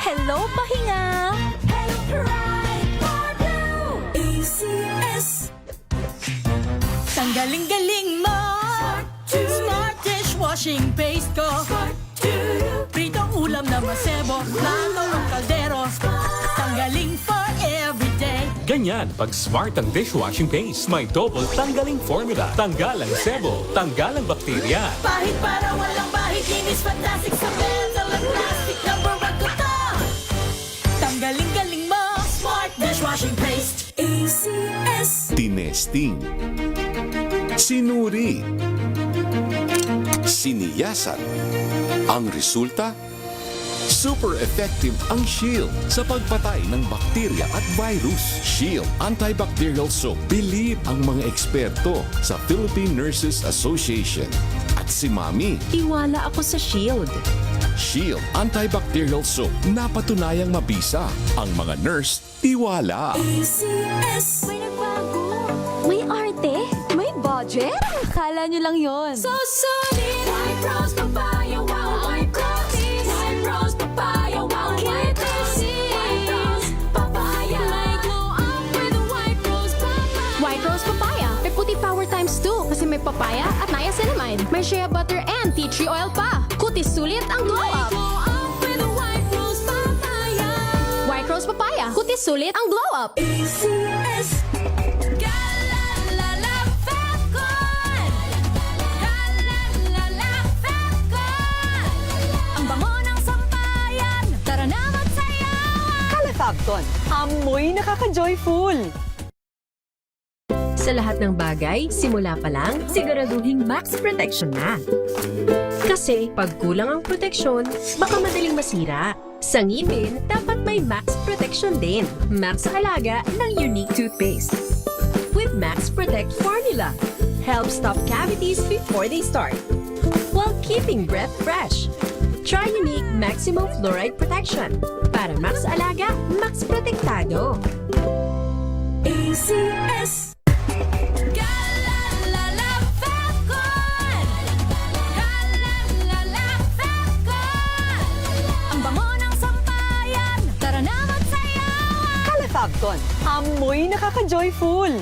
Hello, pahinga! Hello, Pride! ACS! Tanggaling-galing mo! Smart dishwashing paste ko! Pritong ulam na masebo, plato ng kaldero. Tanggaling for everyday. Ganyan, pag smart ang dishwashing paste, may double tanggaling formula. Tanggal ang sebo, tanggal ang bakterya. Pahit para walang bahid, linis fantastic sa metal at plastic. Number one ko to. Tanggaling-galing mo, smart dishwashing paste. ACS. Tinesting, sinuri, siniyasan. Ang resulta? Super effective ang Shield sa pagpatay ng bakterya at virus. Shield Antibacterial Soap. Believe ang mga eksperto sa Philippine Nurses Association. At si Mami. Tiwala ako sa Shield. Shield Antibacterial Soap. Napatunayang mabisa. Ang mga nurse, tiwala. ACS. May nagbago. May arte. May budget. Akala nyo lang yon. So solid. White rose papaya, wow, white rose. White rose papaya, wow, white rose. White rose papaya. May glow up with a white rose papaya. White Rose Papaya. May puti power times 2 kasi may papaya at niacinamide. May shea butter and tea tree oil pa. Kutis sulit ang glow May up. glow up with a white rose papaya. White Rose Papaya. Kutis sulit ang glow up. ACS. Galalala, felt good. Galalala, felt good. Ang bango ng sampayan. Tara na magsayawan. Calefacton, amoy nakaka-joyful. Sa lahat ng bagay, simula pa lang, siguraduhing max protection na. Kasi pag kulang ang proteksyon, baka madaling masira. Sa ngipin, dapat may max protection din. Max sa alaga ng unique toothpaste. With Max Protect Formula, help stop cavities before they start, while keeping breath fresh. Try unique maximum fluoride protection. Para max alaga, max protektado. ACS. Galalala, felt good. Galalala, felt good. Ang bango ng sampayan. Tara na magsayawan. Calefacton, amoy nakaka-joyful.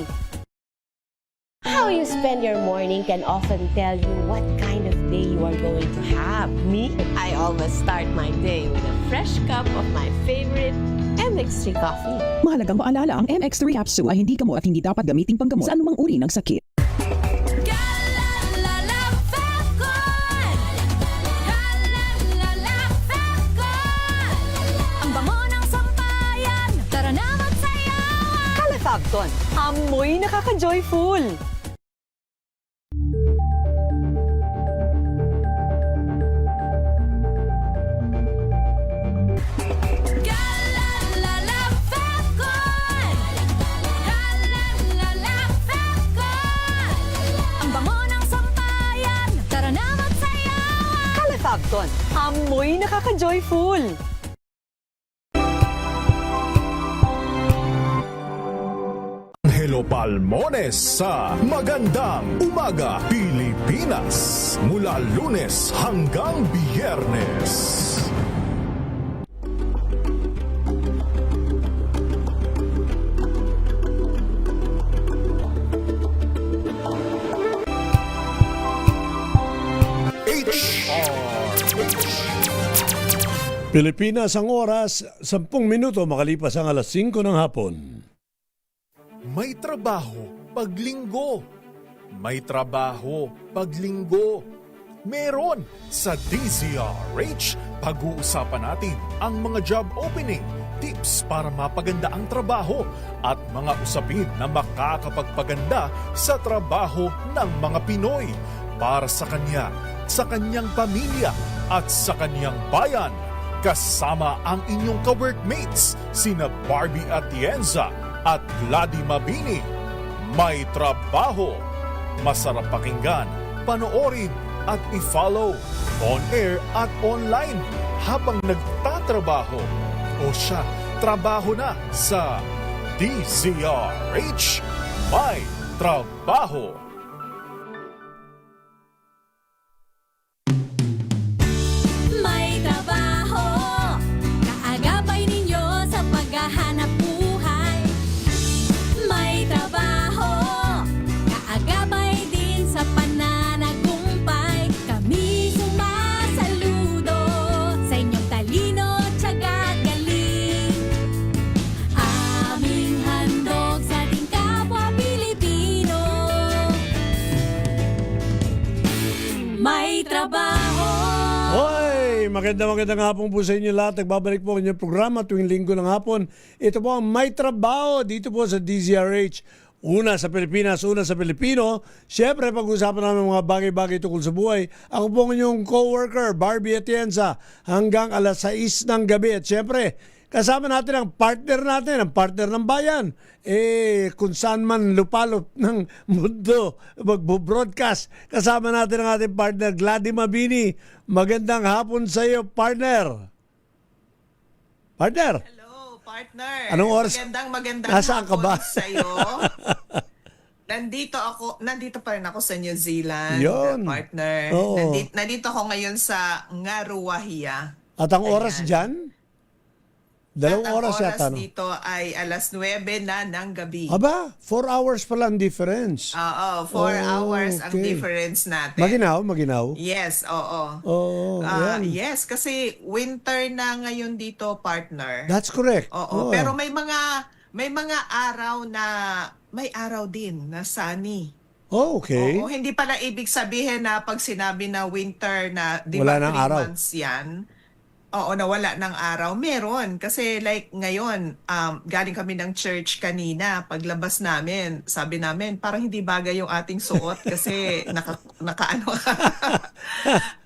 How you spend your morning can often tell you what kind of day you are going to have. Me, I always start my day with a fresh cup of my favorite MX3 coffee. Mahalagang paalala, ang MX3 capsule ay hindi gamot at hindi dapat gamitin panggamot sa anumang uri ng sakit. Galalala, felt good. Galalala, felt good. Ang bango ng sampayan. Tara na magsayawan. Calefacton, amoy nakaka-joyful. Galalala, felt good. Galalala, felt good. Ang bango ng sampayan. Tara na magsayawan. Calefacton, amoy nakaka-joyful. Angelo Palmones sa Magandang Umaga Pilipinas mula Lunes hanggang Biyernes. Pilipinas ang oras, 10 minuto makalipas ang alas 5 ng hapon. May trabaho paglinggo. May trabaho paglinggo. Meron sa DZRH. Pag-uusapan natin ang mga job opening, tips para mapaganda ang trabaho at mga usapin na makakapagpaganda sa trabaho ng mga Pinoy para sa kanya, sa kanyang pamilya at sa kanyang bayan. Kasama ang inyong ka-workmates, sina Barbie Atienza at Gladys Mabini. May trabaho. Masarap pakinggan, panoorin at i-follow on air at online habang nagtatrabaho o siya trabaho na sa DZRH. May trabaho. May trabaho, kaagap magandang hapon po sa inyo lahat. Nagbabalik po ang inyong programa tuwing linggo ng hapon. Ito po ang May Trabaho dito po sa DZRH. Una sa Pilipinas, una sa Pilipino. Siyempre, pag-usapan namin mga bagay-bagay tungkol sa buhay. Ako po ang inyong co-worker, Barbie Atienza, hanggang alas 6 ng gabi. At siyempre, kasama natin ang partner ng bayan. Kung saan man lupalop ng mundo, magbo-broadcast. Kasama natin ang ating partner, Gladys Mabini. Magandang hapon sa iyo, partner. Partner. Hello, partner. Anong oras? Magandang Nasaan ka ba? hapon sa'yo. Nandito pa rin ako sa New Zealand, Yun. partner. Oo. Nandito ako ngayon sa Ngaruahia. At ang oras dyan? Dalawang At ang oras yata, no? dito ay alas 9 na ng gabi. Aba, 4 hours pala ang difference. Oo, 4 hours ang okay. difference natin. Maginaw. Yes, oo. Oo, yan. Yes, kasi winter na ngayon dito, partner. That's correct. Oo, pero may mga araw na may araw din na sunny. Oh, okay. Oo, hindi pala ibig sabihin na pag sinabi na winter na di Wala ba ng 3 araw. months yan. Oo, na wala ng araw. Meron. Kasi like ngayon, galing kami ng church kanina. Paglabas namin, sabi namin, parang hindi bagay yung ating suot kasi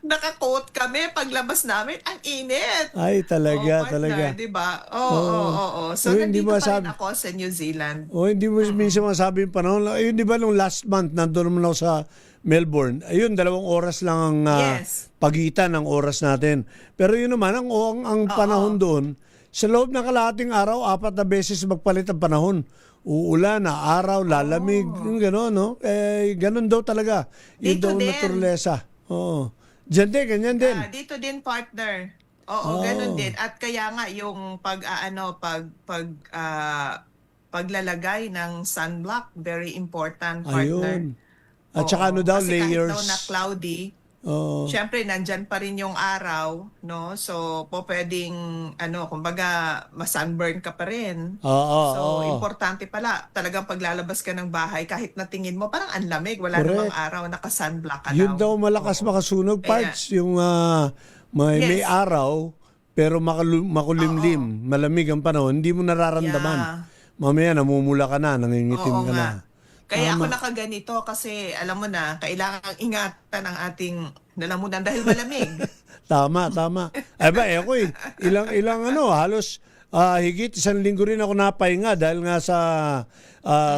naka-coat kami. Paglabas namin, ang init. Ay, talaga, partner, talaga. Diba? Oo. So, Hindi nandito mo pa rin sabi- ako sa New Zealand. Hindi mo minsan masabi yung panahon. Ayun, di ba nung last month, nandun naman ako sa Melbourne. Ayun, 2 oras lang ang Yes. pagitan ng oras natin. Pero yun naman, ang panahon doon, sa loob ng kalahating araw, 4 na beses magpalit ang panahon. Uulan, araw, lalamig, yung gano'n, no? Gano'n daw talaga. Yun Dito daw din. naturalesa. Oo. Diyan din, ganyan din. Dito din, partner. Oo, ganun din. At kaya nga yung paglalagay ng sunblock, very important, partner. Ayun. At saka ano daw, kasi layers. kahit daw na cloudy, Oo. syempre nandyan pa rin yung araw, no? So, pwedeng, kumbaga, ma-sunburn ka pa rin. So, importante pala, talagang paglalabas ka ng bahay, kahit natingin mo, parang ang lamig, wala Correct. namang araw, naka-sunblock ka Yun lang. daw malakas makasunog parts. Yung may Yes. araw, pero makulimlim, malamig ang panahon, hindi mo nararamdaman. Yeah. Mamaya namumula ka na, nangingitim Oo ka nga. na. Kaya ako nakaganito kasi alam mo na, kailangan ingatan ang ating lalamunan dahil malamig. Tama. Ay ba, ako ilang halos higit 1 linggo rin ako napahinga dahil nga sa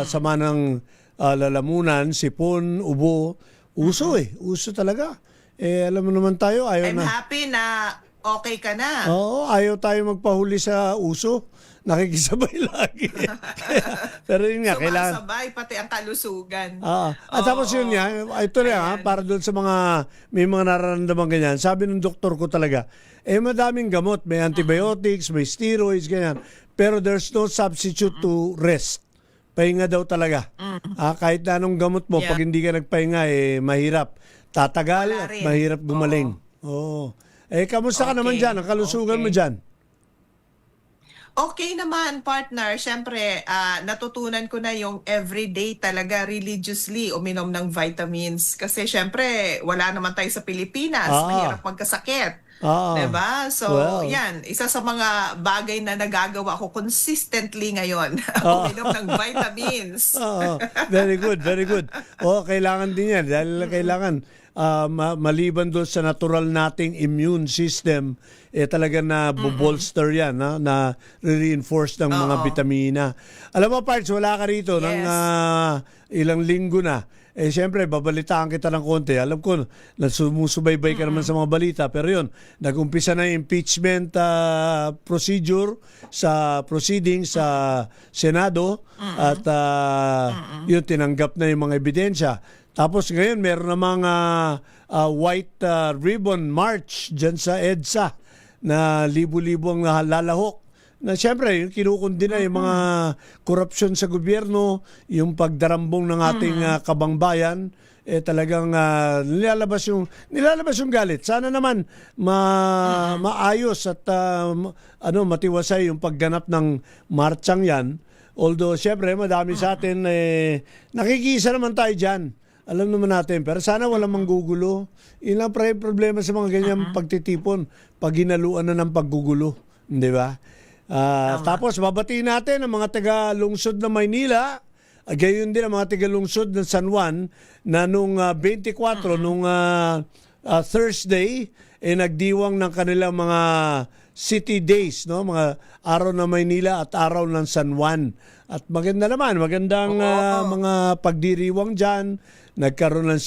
sama ng lalamunan, sipon, ubo, uso uso talaga. Alam mo naman tayo, ayaw I'm na. happy na okay ka na. Oo, ayaw tayo magpahuli sa uso. Nakikisabay lagi. Pero yun nga, kailangan. Sumasabay pati ang kalusugan. At tapos yun nga, ito na para doon sa may mga nararamdaman ganyan. Sabi ng doktor ko talaga, madaming gamot. May antibiotics, may steroids, ganyan. Pero there's no substitute to rest. Pahinga daw talaga. Kahit na anong gamot mo, pag hindi ka nagpahinga, mahirap. Tatagal Wala at rin. mahirap gumaling. Oo. Kamusta ka naman dyan? Ang kalusugan mo dyan? Okay naman, partner. Siyempre, natutunan ko na yung everyday talaga religiously uminom ng vitamins. Kasi siyempre, wala naman tayo sa Pilipinas. Mahirap magkasakit. Diba? So, yan. Isa sa mga bagay na nagagawa ko consistently ngayon. Uminom ng vitamins. Very good. Kailangan din yan. Dahil kailangan maliban doon sa natural nating immune system, talaga na bolster yan, na reinforce ng mga vitamina. Alam mo, Parts, wala ka rito ng ilang linggo na. Siyempre, babalitaan kita ng konti. Alam ko, sumusubaybay ka naman sa mga balita. Pero yun, nag-umpisa na yung impeachment procedure sa proceedings sa Senado. At yun, tinanggap na yung mga ebidensya. Tapos ngayon, meron na mga white ribbon march dyan sa EDSA na libo-libo ang lalahok. Na siyempre, yung kinukundi na yung mga korupsyon sa gobyerno, yung pagdarambong ng ating kabangbayan, talagang nilalabas yung galit. Sana naman maayos at matiwasay yung pagganap ng marchang yan. Although, siyempre, madami sa atin, nakikisa naman tayo dyan. Alam naman natin. Pero sana walang manggugulo. Yun lang problema sa mga ganyan pagtitipon. Pag hinaluan na ng paggugulo. Di ba? Tapos babatiin natin ang mga taga-lungsod ng Maynila. Gayon din ang mga taga-lungsod ng San Juan na nung 24, nung Thursday, nagdiwang ng kanilang mga city days, no? Mga araw ng Maynila at araw ng San Juan. At magandang mga pagdiriwang dyan. Nagkaroon ng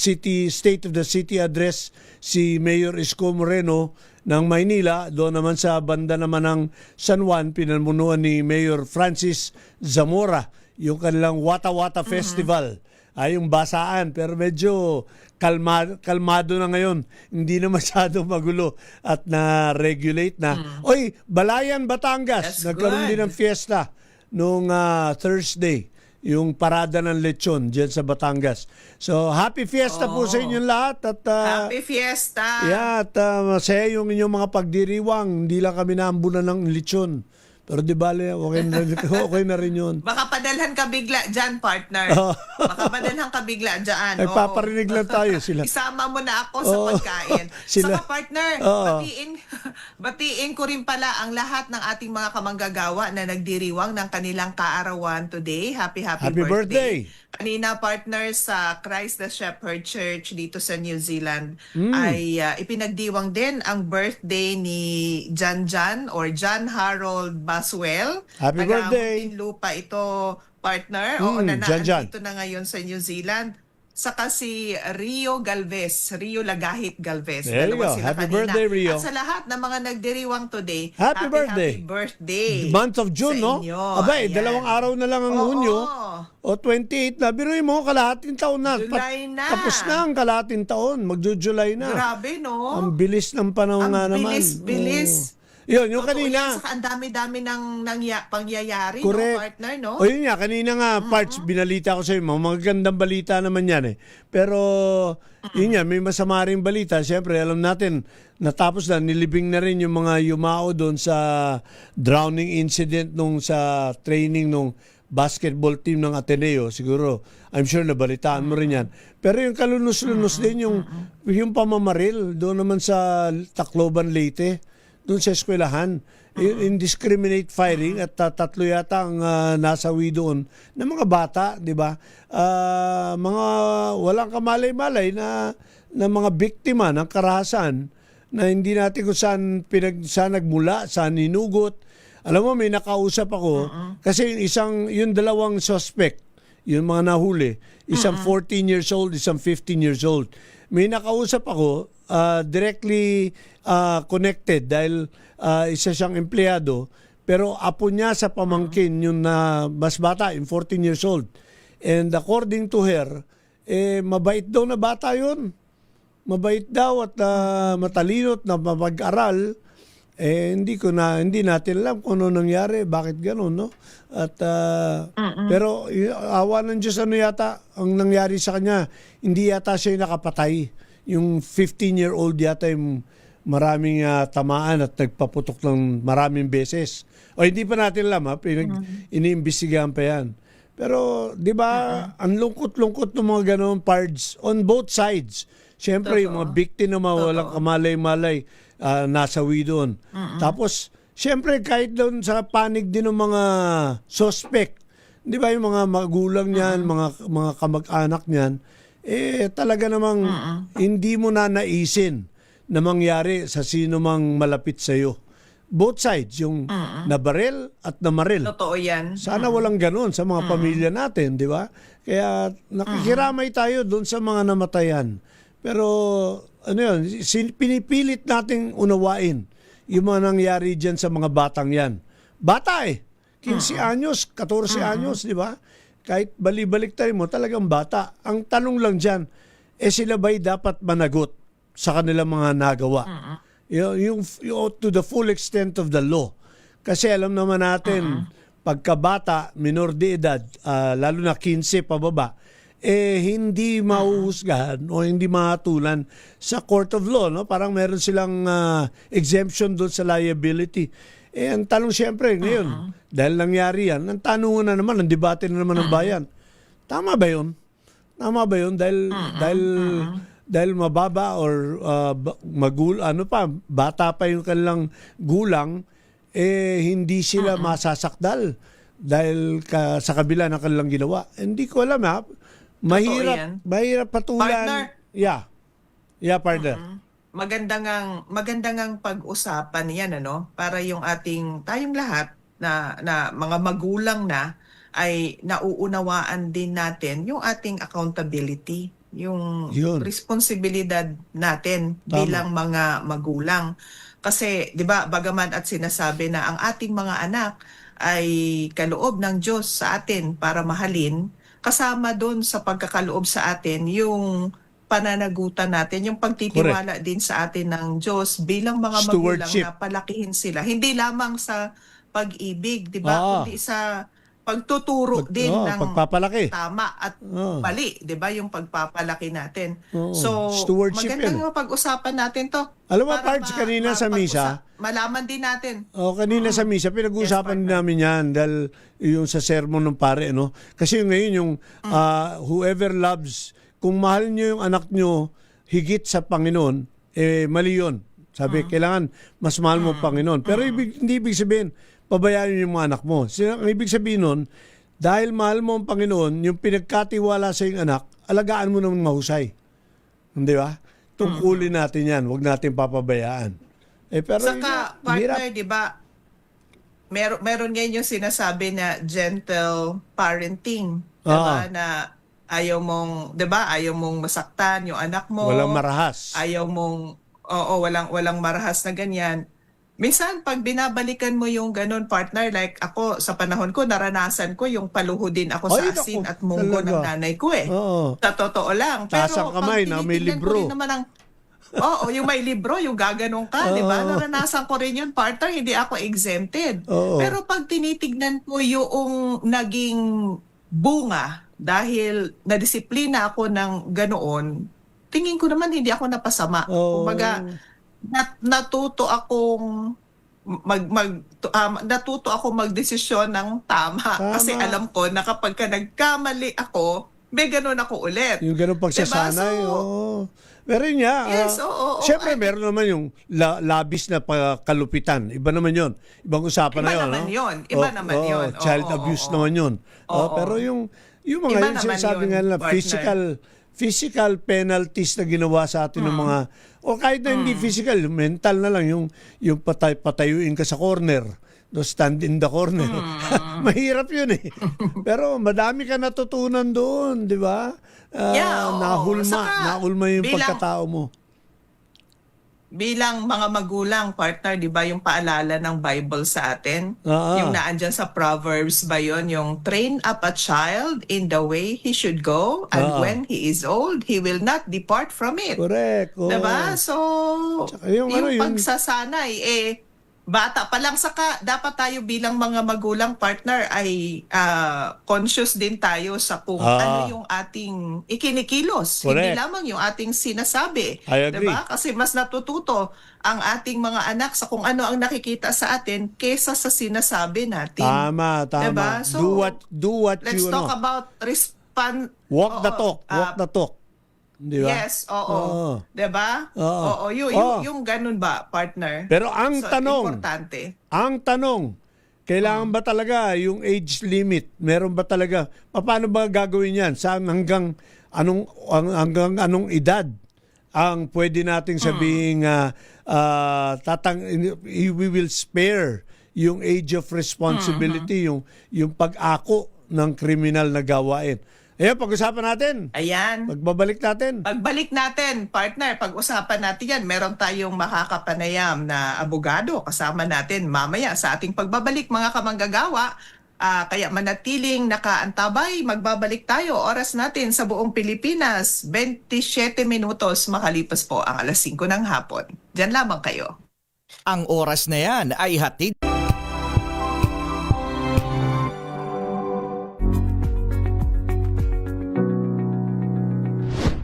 State of the City address si Mayor Isko Moreno ng Maynila. Doon naman sa banda naman ng San Juan, pinanmunuan ni Mayor Francis Zamora yung kanilang Wata Wata Festival. Yung basaan, pero medyo kalmado na ngayon. Hindi na masyadong magulo at na-regulate na. Oy, Balayan, Batangas. Nagkaroon din ng fiesta nung Thursday. Yung parada ng lechon dyan sa Batangas. So, happy fiesta po sa inyong lahat. At, Happy fiesta! Yeah, at masaya yung inyong mga pagdiriwang. Hindi lang kami naambunan ng lechon. Pero di bale, okay na rin yun. Baka padalhan ka bigla dyan, partner. Baka padalhan ka bigla dyan. Ay, paparinig lang tayo sila. Isama mo na ako sa pagkain. Saka, partner, batiin ko rin pala ang lahat ng ating mga kamanggagawa na nagdiriwang ng kanilang kaarawan today. Happy birthday. Kanina, partner, sa Christ the Shepherd Church dito sa New Zealand ay ipinagdiwang din ang birthday ni John or John Harold Baswell. Happy birthday! Lupa ito, partner. Oo, nandito na ngayon sa New Zealand. Saka si Rio Lagahit Galvez. There you go. Happy birthday, Rio. At sa lahat ng mga nagdiriwang today, happy birthday. Month of June, no? Abay, 2 araw na lang ang Hunyo. O 28 na. Biruin mo, kalahating taon na. July na. Tapos na ang kalahating taon. Magjo-July na. Grabe, no? Ang bilis ng panahon nga naman. Bilis. Yun, yung kanina. Saka ang dami-dami ng pangyayari, correct. no, partner, no? O yun nga, kanina nga, parts, binalita ko sa inyo. Magagandang balita naman yan eh. Pero, yun nga, may masama rin balita. Siyempre, alam natin, natapos na, nilibing na rin yung mga yumao doon sa drowning incident nung sa training nung basketball team ng Ateneo. Siguro, I'm sure nabalitaan mo rin yan. Pero yung kalunos-lunos din, yung pamamaril, doon naman sa Tacloban, Leyte, doon sa eskwelahan, indiscriminate firing at 3 yata ang nasawi doon ng mga bata, di ba? Mga walang kamalay-malay na mga biktima ng karahasan na hindi natin kung saan nagmula, saan hinugot. Alam mo, may nakausap ako kasi yung 2 suspect, yung mga nahuli, isang 14 years old, isang 15 years old. May nakausap ako, directly connected dahil isa siyang empleyado, pero apo niya sa pamangkin yung mas bata, yung 14 years old. And according to her, mabait daw na bata yun. Mabait daw at matalino at na mapag-aral. Hindi natin alam kung ano nangyari, bakit gano'n, no? At pero awa ng Diyos, ano yata ang nangyari sa kanya, hindi yata siya nakapatay. Yung 15-year-old yata yung maraming tamaan at nagpaputok ng maraming beses. O hindi pa natin alam, iniimbestigahan pa yan. Pero, di ba, ang lungkot-lungkot ng mga gano'ng parts on both sides. Siyempre, yung mga biktima na walang kamalay-malay, nasawi doon. Tapos, siyempre, kahit doon sa panig din ng mga suspect, di ba, yung mga magulang niyan, mga kamag-anak niyan, talaga namang hindi mo na naisin na mangyari sa sino mang malapit sa iyo. Both sides, yung nabaril at namaril. Totoo yan. Sana walang ganun sa mga pamilya natin, di ba? Kaya nakikiramay tayo doon sa mga namatayan. Pero ano yun, pinipilit nating unawain yung mga nangyari dyan sa mga batang yan. Bata 15 anyos, 14 anyos, di ba? Kahit balibalik tayo mo, talagang bata. Ang tanong lang dyan, sila ba'y dapat managot sa kanilang mga nagawa? Yung to the full extent of the law. Kasi alam naman natin, pagkabata, minor de edad, lalo na 15 pababa, hindi mahuhusgahan o hindi mahatulan sa court of law. No? Parang meron silang exemption doon sa liability. Ang tanong siyempre ngayon, dahil nangyari yan, ang tanong na naman, ang debate na naman ng bayan, tama ba yun? Tama ba yun? Dahil mababa or bata pa yung kanilang gulang, hindi sila masasakdal dahil sa kabila ng kanilang ginawa. Hindi ko alam ha. Mahirap patulan. Partner. Yeah, partner. Magandang pag-usapan yan, ano? Para yung tayong lahat na mga magulang na ay nauunawaan din natin yung ating accountability, yung responsibilidad natin bilang mga magulang. Kasi, di ba, bagaman at sinasabi na ang ating mga anak ay kaloob ng Diyos sa atin para mahalin, kasama doon sa pagkakaloob sa atin yung pananagutan natin, yung pagtitiwala din sa atin ng Diyos bilang mga magulang na palakihin sila. Hindi lamang sa pag-ibig, di ba? Kundi sa pagtuturo din ng pagpapalaki. Tama at mali, di ba? Yung pagpapalaki natin. So, magandang pag-usapan natin to. Alam mo, Pards, kanina sa misa, malaman din natin. Kanina sa misa, pinag-uusapan din namin yan dahil yung sa sermon ng pare, no? Kasi ngayon yung whoever loves, kung mahal nyo yung anak nyo higit sa Panginoon, mali yun. Sabi, kailangan mas mahal mo Panginoon. Pero hindi ibig sabihin, pabayaan yung mga anak mo. Ang ibig sabihin nun, dahil mahal mo ang Panginoon, yung pinagkatiwala sa iyong anak, alagaan mo ng mahusay. Hindi ba? Tungkulin natin yan. Huwag natin papabayaan. Pero saka, partner, di ba, meron ngayon yung sinasabi na gentle parenting. Diba? Na ayaw mong, 'di ba? Ayaw mong masaktan yung anak mo. Walang marahas. Ayaw mong walang marahas na ganyan. Minsan pag binabalikan mo yung ganun, partner, like ako sa panahon ko naranasan ko yung paluhudin ako sa asin at munggo ng nanay ko Sa totoo lang. Pero tasang kamay na may libro. Yung may libro, yung gaganong ka, di ba? Naranasan ko rin yun, partner, hindi ako exempted. Pero pag tinitignan ko yung naging bunga dahil nadisiplina ako ng ganoon, tingin ko naman hindi ako napasama. Kumbaga, natuto akong magdesisyon ng tama. Kasi alam ko na kapag nagkamali ako, may ganun ako ulit. Yung ganun pagsasanay, Meron niya. Yes, Siyempre, meron naman yung labis na pagkalupitan. Iba naman yun. Ibang usapan na yun. Iba naman yun. Child abuse naman yun. Pero yung mga yun, sinasabi nga nila, physical penalties na ginawa sa atin ng mga, o kahit na hindi physical, mental na lang, yung patayuin ka sa corner, no, stand in the corner. Mahirap yun Pero madami ka natutunan doon, di ba? Nahulma yung pagkatao mo. Bilang mga magulang, partner, di ba yung paalala ng Bible sa atin? Yung naandyan sa Proverbs ba yun? Yung train up a child in the way he should go, and when he is old, he will not depart from it. Correct. Diba? So, yung pagsasanay, bata pa lang, saka dapat tayo bilang mga magulang, partner, ay conscious din tayo sa kung ano yung ating ikinikilos. Correct. Hindi lamang yung ating sinasabi. I agree. Diba? Kasi mas natututo ang ating mga anak sa kung ano ang nakikita sa atin kesa sa sinasabi natin. Tama. Diba? So, do what let's you talk about walk the talk. Diba? Yes, diba? Yung ganun ba, partner? Pero ang importante. Ang tanong, kailangan ba talaga yung age limit? Meron ba talaga? Paano ba gagawin yan? Hanggang anong edad ang pwede nating sabihin we will spare yung age of responsibility, yung pag-ako ng kriminal na gawain. Ayan, pag-usapan natin. Ayan. Pagbalik natin, partner, pag-usapan natin yan. Meron tayong makakapanayam na abogado kasama natin mamaya sa ating pagbabalik, mga kamanggagawa. Kaya manatiling nakaantabay, magbabalik tayo. Oras natin sa buong Pilipinas, 27 minutos makalipas po ang 5:00 ng hapon. Diyan lamang kayo. Ang oras na yan ay hatid.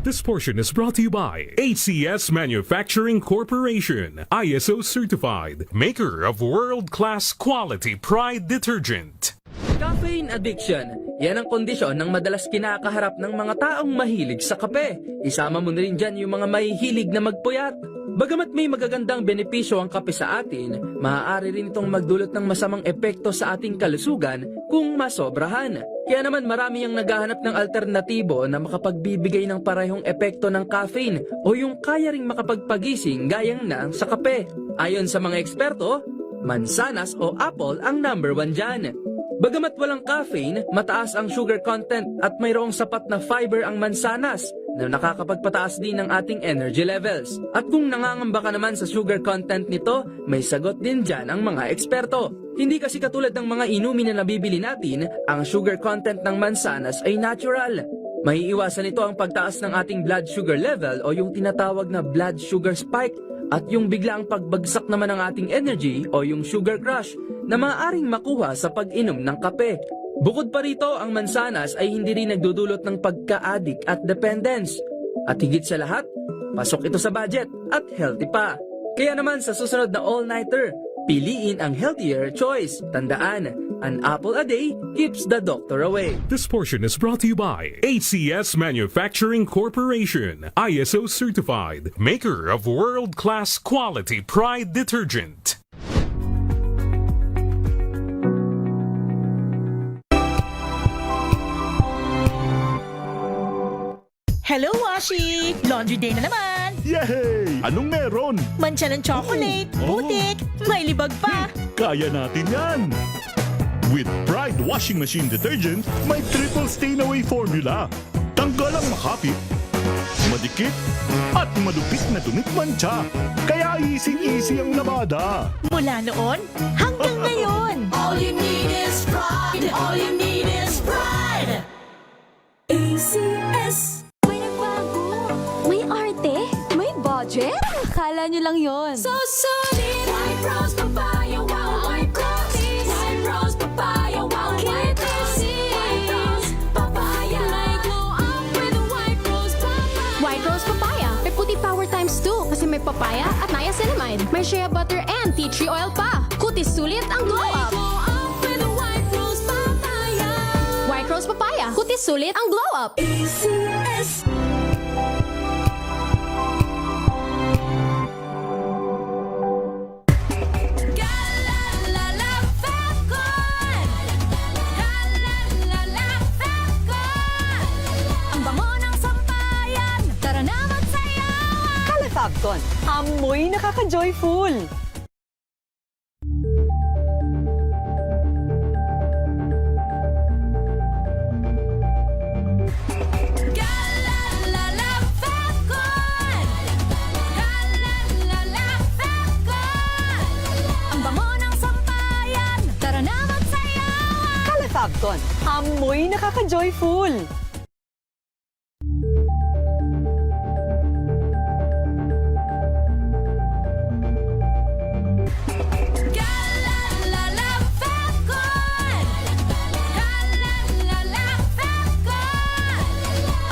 This portion is brought to you by ACS Manufacturing Corporation, ISO certified, maker of world-class quality Pride detergent. Caffeine addiction, yan ang kondisyon ng madalas kinakaharap ng mga taong mahilig sa kape. Isama mo na rin dyan yung mga mahihilig na magpuyat. Bagamat may magagandang benepisyo ang kape sa atin, maaari rin itong magdulot ng masamang epekto sa ating kalusugan kung masobrahan. Kaya naman marami ang naghahanap ng alternatibo na makapagbibigay ng parehong epekto ng caffeine o yung kaya ring makapagpagising gayang na sa kape. Ayon sa mga eksperto, mansanas o apple ang number 1 dyan. Bagamat walang caffeine, mataas ang sugar content at mayroong sapat na fiber ang mansanas na nakakapagpataas din ng ating energy levels. At kung nangangamba ka naman sa sugar content nito, may sagot din dyan ang mga eksperto. Hindi kasi katulad ng mga inumin na nabibili natin, ang sugar content ng mansanas ay natural. May iwasan ito ang pagtaas ng ating blood sugar level o yung tinatawag na blood sugar spike at yung biglaang pagbagsak naman ng ating energy o yung sugar crash na maaaring makuha sa pag-inom ng kape. Bukod pa rito, ang mansanas ay hindi rin nagdudulot ng pagka-addict at dependence. At higit sa lahat, pasok ito sa budget at healthy pa. Kaya naman sa susunod na all-nighter, piliin ang healthier choice. Tandaan, an apple a day keeps the doctor away. This portion is brought to you by ACS Manufacturing Corporation, ISO certified, maker of world-class quality Pride detergent. Hello, Washi! Laundry day na naman! Yay! Anong meron? Mancha ng chocolate, putik, may libag pa! Kaya natin yan! With Pride Washing Machine Detergent, may triple stain-away formula. Tanggal ang makapit, madikit, at madupit na dumit mancha. Kaya easy-easy ang labada. Mula noon hanggang ngayon! All you need is pride. All you need is pride. ACS. May nagbago. May arte. May budget. Akala nyo lang yon. So solid. White rose papaya, wow, white rose. White rose papaya, wow, white rose. White rose papaya. May glow up with white rose papaya. White Rose Papaya. May puti power times 2 kasi may papaya at niacinamide. May shea butter and tea tree oil pa. Kutis sulit ang glow May up. glow up with white rose papaya. White Rose Papaya. Kutis sulit ang glow up. ACS. Galalala Falcon. Galalala Falcon. Ang bango ng sampayan. Tara na magsayawan. Calefabcon, amoy nakaka-joyful. Galalala Falcon. Galalala Falcon. Ang bango ng sampayan. Tara na magsayawan. Calefabcon, amoy nakaka-joyful. Galalala Falcon. Galalala Falcon.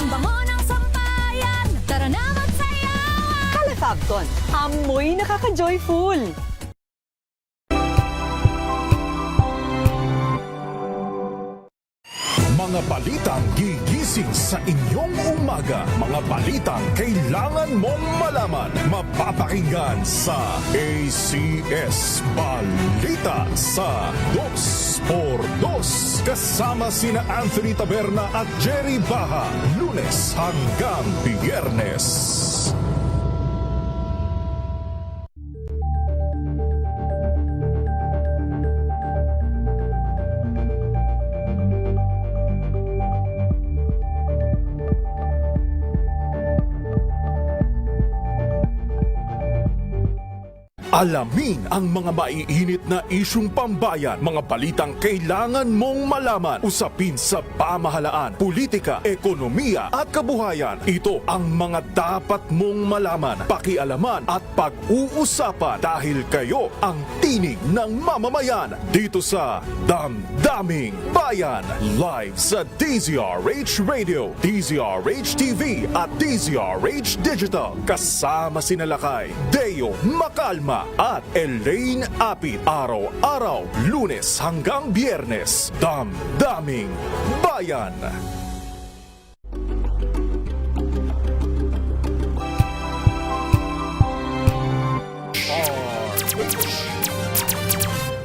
Ang bango ng sampayan. Tara na magsayawan. Calefabcon, amoy nakaka-joyful. Mga balitang gigising sa inyong umaga. Mga balitang kailangan mong malaman. Mapapakinggan sa ACS Balita sa 2x2. Kasama sina Anthony Taberna at Jerry Baha. Lunes hanggang Biyernes. Alamin ang mga maiinit na isyung pambayan, mga balitang kailangan mong malaman, usapin sa pamahalaan, politika, ekonomiya at kabuhayan. Ito ang mga dapat mong malaman, pakialaman at pag-uusapan dahil kayo ang tinig ng mamamayan dito sa Damdaming Bayan. Live sa DZRH Radio, DZRH TV at DZRH Digital. Kasama sina Lakay, Deo Macalma at Elaine Apit. Araw-araw, Lunes hanggang Biyernes. Damdaming Bayan.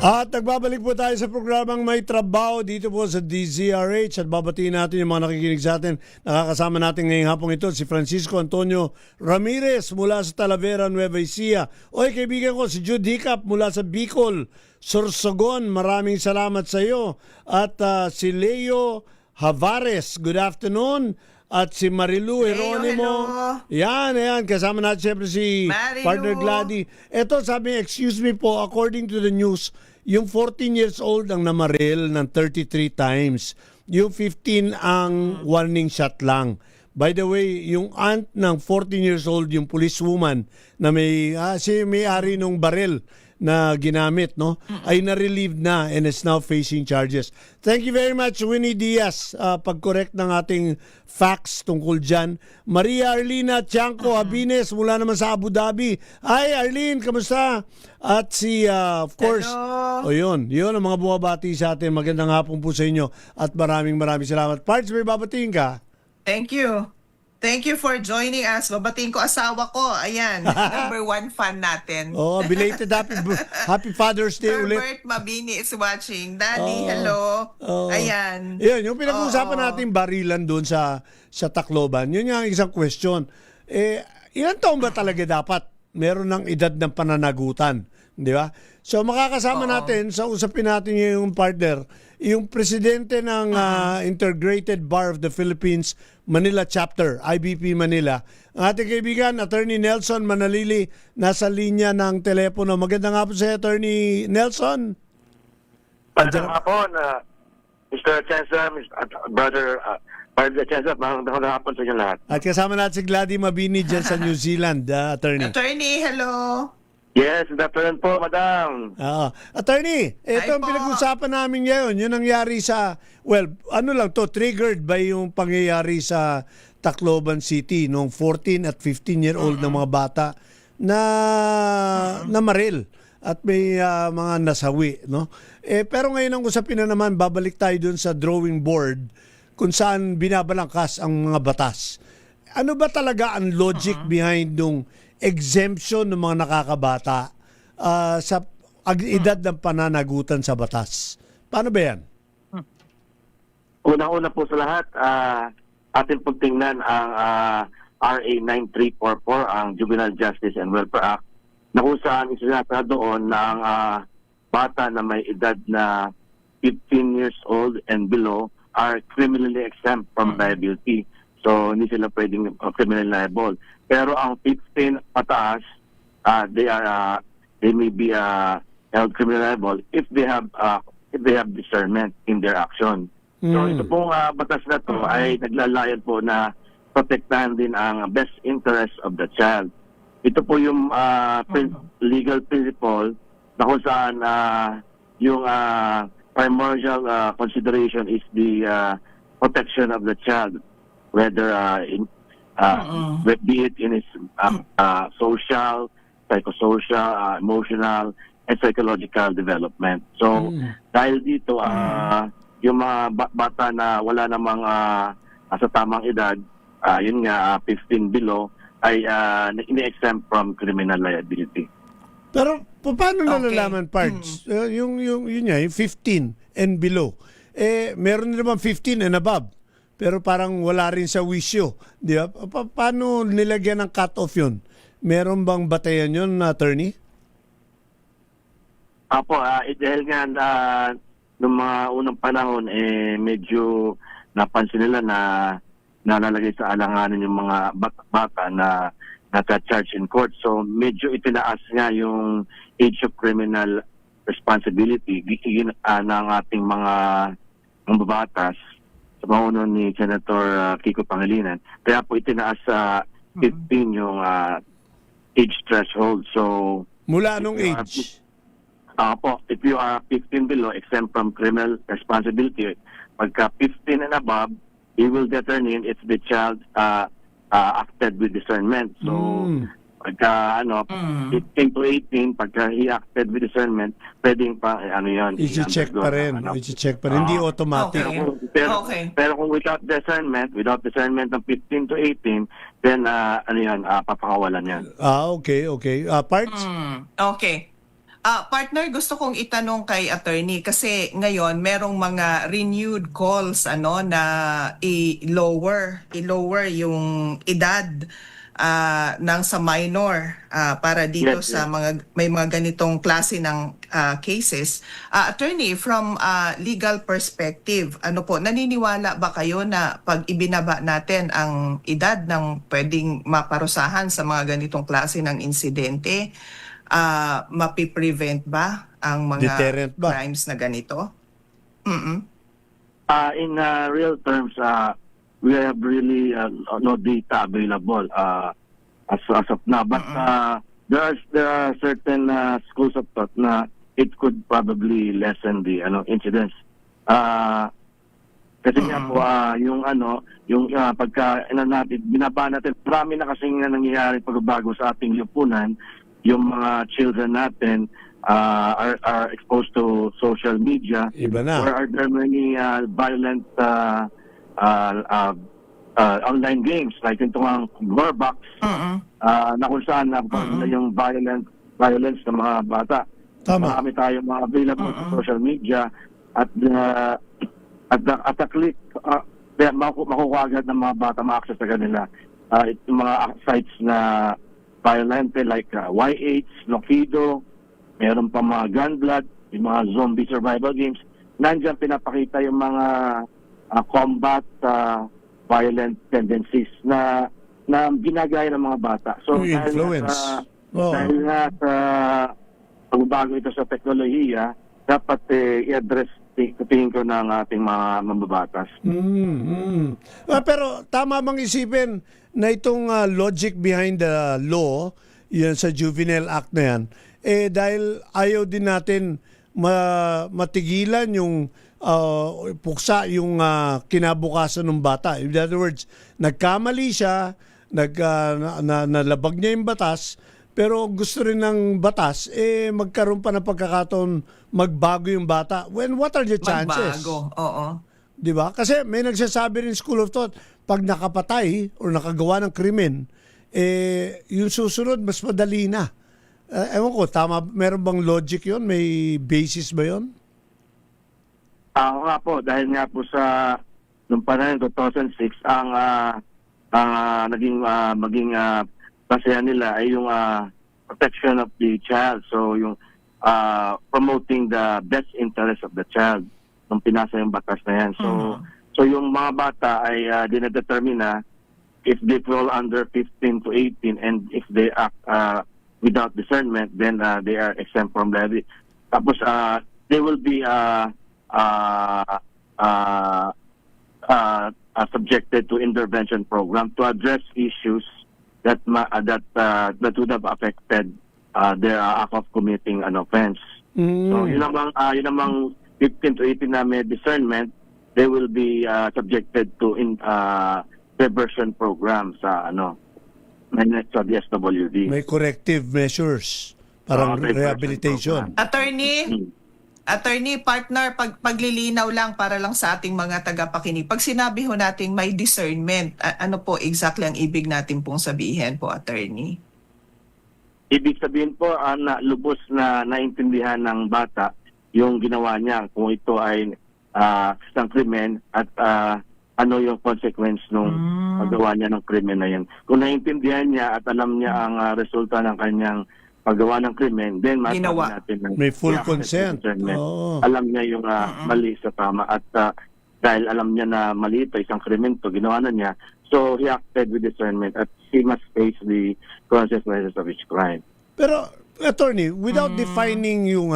At nagbabalik po tayo sa programang May Trabaho dito po sa DZRH at babatiin natin yung mga nakikinig sa atin. Nakakasama natin ngayong hapong ito si Francisco Antonio Ramirez mula sa Talavera, Nueva Ecija. Oy, kaibigan ko si Jude Hiccup mula sa Bicol, Sorsogon. Maraming salamat sa iyo. At si Leo Havares, good afternoon. At si Marilu Heronimo. Yan. Kasama natin siyempre si Marilu. partner Gladys. Ito sabi, excuse me po, according to the news, yung 14 years old ang namaril ng 33 times. Yung 15 ang warning shot lang. By the way, yung aunt ng 14 years old, yung policewoman na may-ari nung baril na ginamit, no? Ay na-relieved na and is now facing charges. Thank you very much, Winnie Diaz, pag-correct ng ating facts tungkol dyan. Maria Arlina Tiangco Habines mula naman sa Abu Dhabi. Hi Arlene, kamusta? At si, of course, yun ang mga bumabati sa atin. Magandang hapon po sa inyo at maraming salamat. Parts, may babatiin ka? Thank you. Thank you for joining us. Babatiin ko asawa ko. Ayan, number 1 fan natin. Belated happy Father's Day ulit. Herbert Mabini is watching. Daddy, hello. Ayan. Yun, yung pinag-uusapan natin barilan doon sa Tacloban, yun yung isang question. Ilan taon ba talaga dapat meron ng edad ng pananagutan? Di ba? So makakasama natin sa usapin natin yung partner, yung presidente ng Integrated Bar of the Philippines Manila Chapter, IBP Manila. Ang ating kaibigan, Attorney Nelson Manalili, nasa linya ng telepono. Magandang hapon sa Attorney Nelson. Magandang hapon, Mr. Chansa, Brother Chansa, magandang hapon sa inyo lahat. At kasama natin si Gladys Mabini dyan sa New Zealand, Attorney. Attorney, hello. Yes, good afternoon po, madam. Attorney, ito ang pinag-usapan namin ngayon. Yun nangyari sa, triggered by yung pangyayari sa Tacloban City noong 14 at 15-year-old na mga bata na namaril at may mga nasawi, no? Pero ngayon ang usapin na naman, babalik tayo dun sa drawing board kung saan binabalangkas ang mga batas. Ano ba talaga ang logic behind nung exemption ng mga nakakabata sa edad ng pananagutan sa batas? Paano ba yan? Una-una po sa lahat, atin pong tingnan ang RA 9344, ang Juvenile Justice and Welfare Act, na kung saan isinasa doon na ang bata na may edad na 15 years old and below are criminally exempt from liability. So, hindi sila pwedeng criminally liable. Pero ang 15 pataas, they may be held criminally liable if they have discernment in their action. So, ito pong batas na to ay naglalayan po na protektahan din ang best interest of the child. Ito po yung legal principle na kung saan yung primordial consideration is the protection of the child, whether be it in his social, psychosocial, emotional, and psychological development. So, dahil dito, yung mga bata na wala namang sa tamang edad, yun nga, 15 below, ay ini-exempt from criminal liability. Pero paano nalalaman, Pards? Yung 15 and below. Meron naman 15 and above. Pero parang wala rin sa wisyo. Di ba? Paano nilagyan ng cut-off yun? Meron bang batayan yun, attorney? Apo, dahil nga noong mga unang panahon, medyo napansin nila na nalalagay sa alanganin yung mga bata na nata-charge in court. So medyo itinaas nga yung age of criminal responsibility ng ating mga babatas sa pauno ni Senator Kiko Pangilinan. Kaya po itinaas sa 15 yung age threshold. So mula anong age? If you are 15 below, exempt from criminal responsibility, pagka 15 and above, he will determine if the child acted with discernment. So, Pagka 15 to 18, pagka he acted with discernment, pwedeng pa ano yun. I-check pa rin. I-check pa rin. Hindi automatic. Pero kung without discernment ng 15 to 18, then papakawalan yan. Okay. Parts? Okay. Partner, gusto kong itanong kay attorney kasi ngayon merong mga renewed calls na i-lower yung edad ng sa minor para dito sa may mga ganitong klase ng cases. Attorney, from legal perspective, naniniwala ba kayo na pag ibinaba natin ang edad ng pwedeng maparusahan sa mga ganitong klase ng insidente, mapiprevent ba ang mga crimes na ganito? In real terms, we have really no data available as of now. But there are certain schools of thought na it could probably lessen the incidents. Kasi nga po yung pagka binaba natin, marami na kasing nangyayari pagbabago sa ating lipunan. Yung mga children natin are exposed to social media. Iba na. Or are there many violent online games like itong Gorebox na kung saan yung violence ng mga bata. Tama. Marami tayong mga available sa social media at a click makukuha agad ng mga bata ma-access sa kanila. Yung mga sites na violente like Y8, Loquido, meron pa mga Gunblood, yung mga zombie survival games. Nandiyan pinapakita yung mga combat violent tendencies na ginagaya ng mga bata. So influence. Dahil nga sa pagbabago ito sa teknolohiya, dapat i-address tingin ko ng ating mga mambabatas. Pero tama bang isipin na itong logic behind the law, yan sa Juvenile Act na yan, dahil ayaw din natin matigilan yung puksa yung kinabukasan ng bata. In other words, nagkamali siya, nalabag niya yung batas, pero gusto rin ng batas, magkaroon pa ng pagkakataon magbago yung bata. What are the chances? Magbago, oo. Diba? Kasi may nagsasabi rin School of Thought, pag nakapatay o nakagawa ng krimen, yung susunod mas madali na. Ewan ko, tama, meron bang logic yon? May basis ba yon? Nga po, dahil nga po sa noong panahon 2006, ang maging basehan nila ay yung protection of the child. So yung promoting the best interest of the child nung pinasa yung batas na yan. So yung mga bata ay dinadetermine na if they fall under 15 to 18 and if they act without discernment, then they are exempt from levy. Tapos they will be subjected to intervention program to address issues that would have affected their act of committing an offense. So yun namang 15 to 18 na may discernment, they will be subjected to diversion program sa sa DSWD. May corrective measures, parang rehabilitation. Attorney, partner, paglilinaw lang para lang sa ating mga tagapakinig. Pag sinabi ho natin may discernment, ano po exactly ang ibig natin pong sabihin po, attorney? Ibig sabihin po na lubos na naintindihan ng bata yung ginawa niya, kung ito ay isang krimen at ano yung consequence nung paggawa niya ng krimen na yan. Kung naintindihan niya at alam niya ang resulta ng kanyang paggawa ng krimen, then masabi natin na may full consent. Alam niya yung mali sa tama at dahil alam niya na mali ito, isang krimen to, ginawa na niya. So he acted with discernment at he must face the consequences of each crime. Pero attorney, without defining yung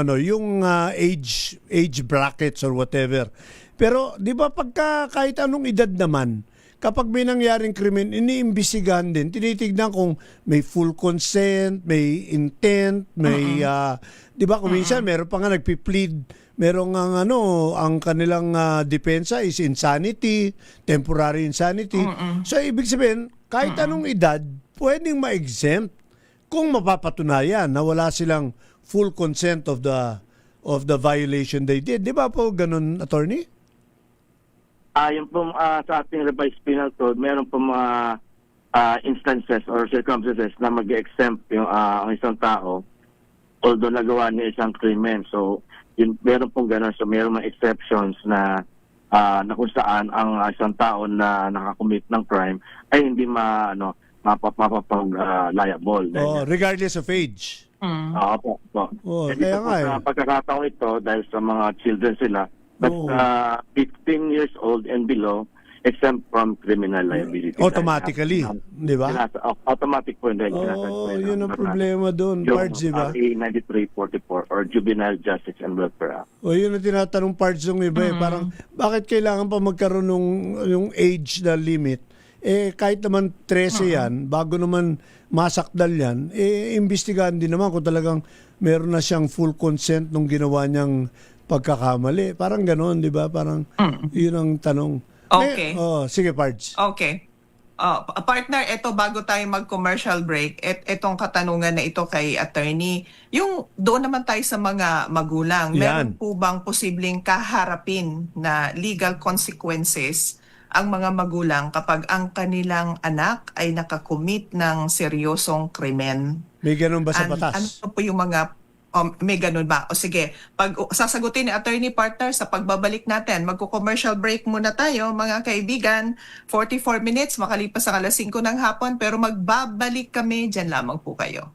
age brackets or whatever. Pero 'di ba pagka kahit anong edad naman, kapag may nangyaring krimen, iniimbestigahan din. Tinitignan kung may full consent, may intent, may 'di ba kung minsan meron pa nga nagpi-plead, merong ang kanilang depensa is insanity, temporary insanity. So ibig sabihin, kahit anong edad, pwedeng ma-exempt kung mapapatunayan na wala silang full consent of the violation they did. Di ba po ganun, attorney? Yung po sa ating revised penal code, meron po mga instances or circumstances na mag-exempt yung ang isang tao although nagawa niya isang krimen. So, meron pong gano'n. So, meron mga exceptions na kung saan ang isang tao na nakakommit ng crime ay hindi mapapag-liable. Regardless of age. Opo. Kaya nga sa pagkakataong ito, dahil sa mga children sila, but 15 years old and below, exempt from criminal liability. Automatically, di ba? Automatic po yun. Yun ang problema doon, Pards, di ba? RA 9344 or Juvenile Justice and Welfare Act. Yun ang tinatanong Pards ng iba. Parang, bakit kailangan pa magkaroon yung age na limit? Kahit naman 13 yan, bago naman masakdal yan, imbestigahan din naman kung talagang meron na siyang full consent nung ginawa niyang pagkakamali. Parang gano'n, di ba? Parang yun ang tanong. Okay. Sige, Pards. Okay. Partner, ito bago tayo mag-commercial break, itong katanungan na ito kay attorney, yung doon naman tayo sa mga magulang, meron po bang posibleng kaharapin na legal consequences ang mga magulang kapag ang kanilang anak ay nakakommit ng seryosong krimen? May ganun ba sa batas? Ano po yung mga may ganun ba? O sige, pag sasagutin ni attorney partner sa pagbabalik natin, magko-commercial break muna tayo mga kaibigan. 44 minutes, makalipas ang alas 5 ng hapon, pero magbabalik kami, dyan lamang po kayo.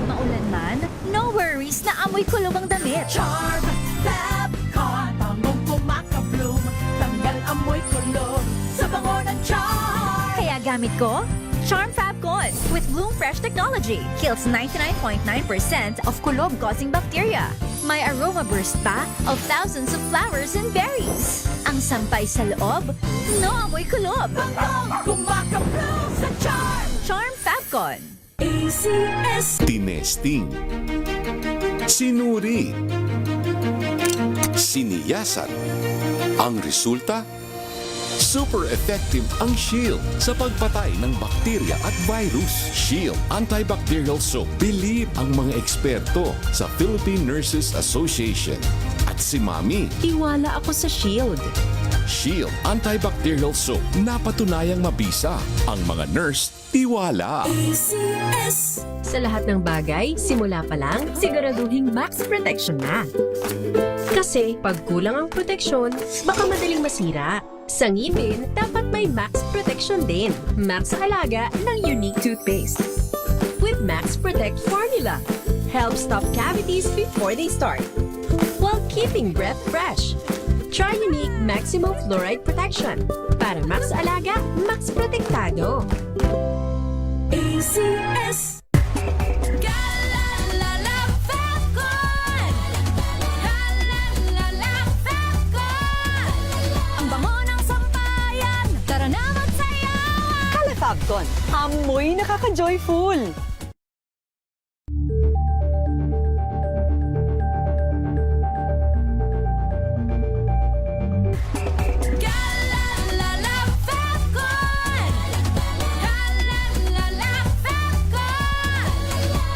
Maulan man, no worries na amoy kulong ang damit. Charm Fabcon, bangong kumakabloom, tanggal amoy kulog sa bango ng charm. Kaya gamit ko, Charm Fabcon with Bloom Fresh Technology. Kills 99.9% of kulog-causing bacteria. May aroma burst pa of thousands of flowers and berries. Ang sampay sa loob, no amoy kulob. Bangong kumakabloom sa charm. Charm Fabcon. ACS. Tinesting. Sinuri. Siniyasan. Ang resulta? Super effective ang Shield sa pagpatay ng bakterya at virus. Shield Antibacterial Soap. Believe ang mga eksperto sa Philippine Nurses Association. At si Mami. Tiwala ako sa Shield. Shield Antibacterial Soap. Napatunayang mabisa. Ang mga nurse, tiwala. ACS. Sa lahat ng bagay, simula pa lang, siguraduhing max protection na. Kasi pag kulang ang proteksyon, baka madaling masira. Sa ngipin, dapat may max protection din. Max Alaga ng Unique Toothpaste. With Max Protect Formula. Help stop cavities before they start. While keeping breath fresh. Try Unique Maximum Fluoride Protection. Para Max Alaga, Max Protektado. ACS. Galalala Fabcon. Galalala Fabcon. Ang bango ng sampayan, tara na magsayawan! Kalafabcon, amoy nakaka-joyful. Galalala Fabcon. Galalala Fabcon.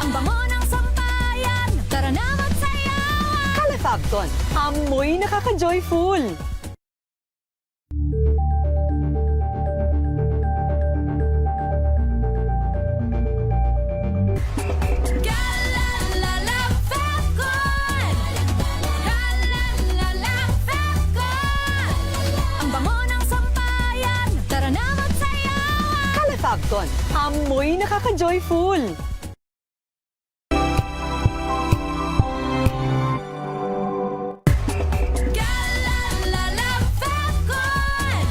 Ang bango ng sampayan, tara na magsayawan! Kalafabcon, amoy nakaka-joyful. Galalala Fabcon. Galalala Fabcon. Ang bango ng sampayan, tara na magsayawan! Kalafabcon, amoy nakaka-joyful. Galalala Fabcon.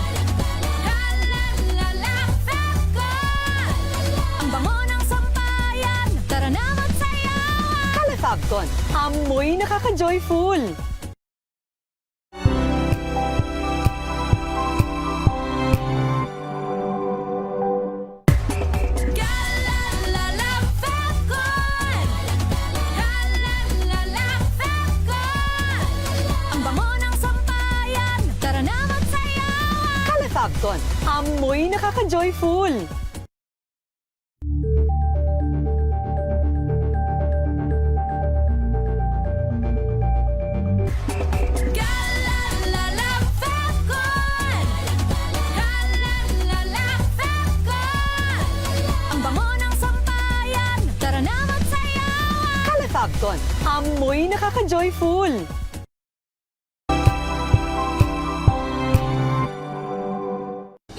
Galalala Fabcon. Ang bango ng sampayan, tara na magsayawan! Kalafabcon, amoy nakaka-joyful. Galalala Fabcon. Galalala Fabcon. Ang bango ng sampayan, Falcon, amoy nakaka-joyful. Galalala Falcon! Galalala Falcon! Ang bango ng sampayan, tara na magsayawan! Kala Falcon, amoy nakaka-joyful.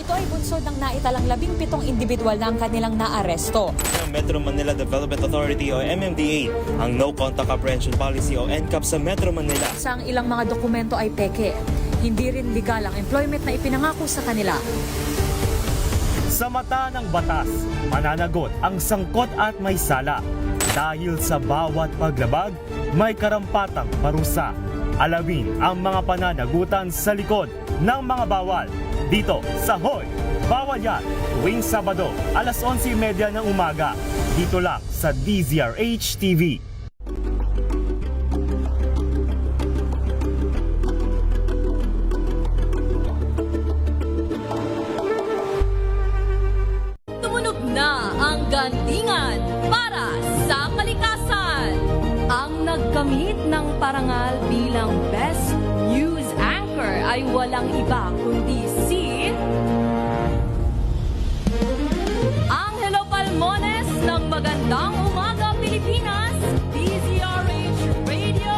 Ito ay bunsod ng naitalang 17 individual na ang kanilang naaresto. Metro Manila Development Authority o MMDA ang No Contact Apprehension Policy o NCAP sa Metro Manila. Sa ilang mga dokumento ay peke. Hindi rin legal ang employment na ipinangako sa kanila. Sa mata ng batas, mananagot ang sangkot at may sala. Dahil sa bawat paglabag, may karampatang parusa. Alamin ang mga pananagutan sa likod ng mga bawal. Dito sa Hoy! Bawal Yan! Tuwing Sabado, alas 11:30 ng umaga. Dito lang sa DZRH TV. Tumunog na ang gandingan para sa kalikasan. Ang nagkamit ng parangal bilang Best News Anchor ay walang iba kundi si Angelo Palmones ng Magandang Umaga Pilipinas, DZRH Radio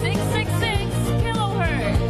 666 kHz.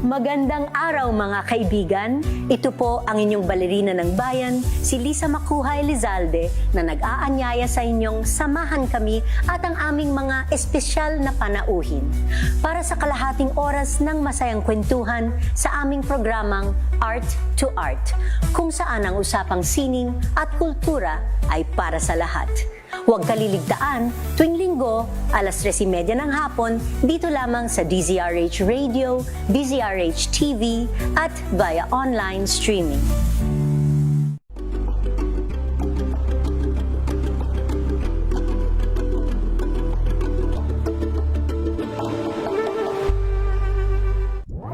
Magandang araw mga kaibigan. Ito po ang inyong balerina ng bayan, si Lisa Makuha Elizalde, na nag-aanyaya sa inyong samahan kami at ang aming mga espesyal na panauhin para sa kalahating oras ng masayang kwentuhan sa aming programang Art to Art, kung saan ang usapang sining at kultura ay para sa lahat. Huwag kaliligtaan, tuwing linggo, alas 3:30 ng hapon, dito lamang sa DZRH Radio, DZRH TV, at via online streaming.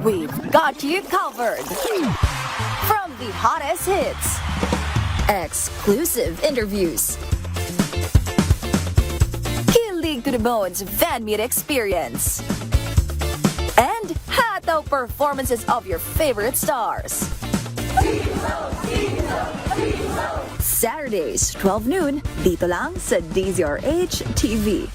We've got you covered. From the hottest hits, exclusive interviews, Kilig to the Bones fan meet experience, and hataw performances of your favorite stars. Saturdays, 12 noon, dito lang sa DZRH TV.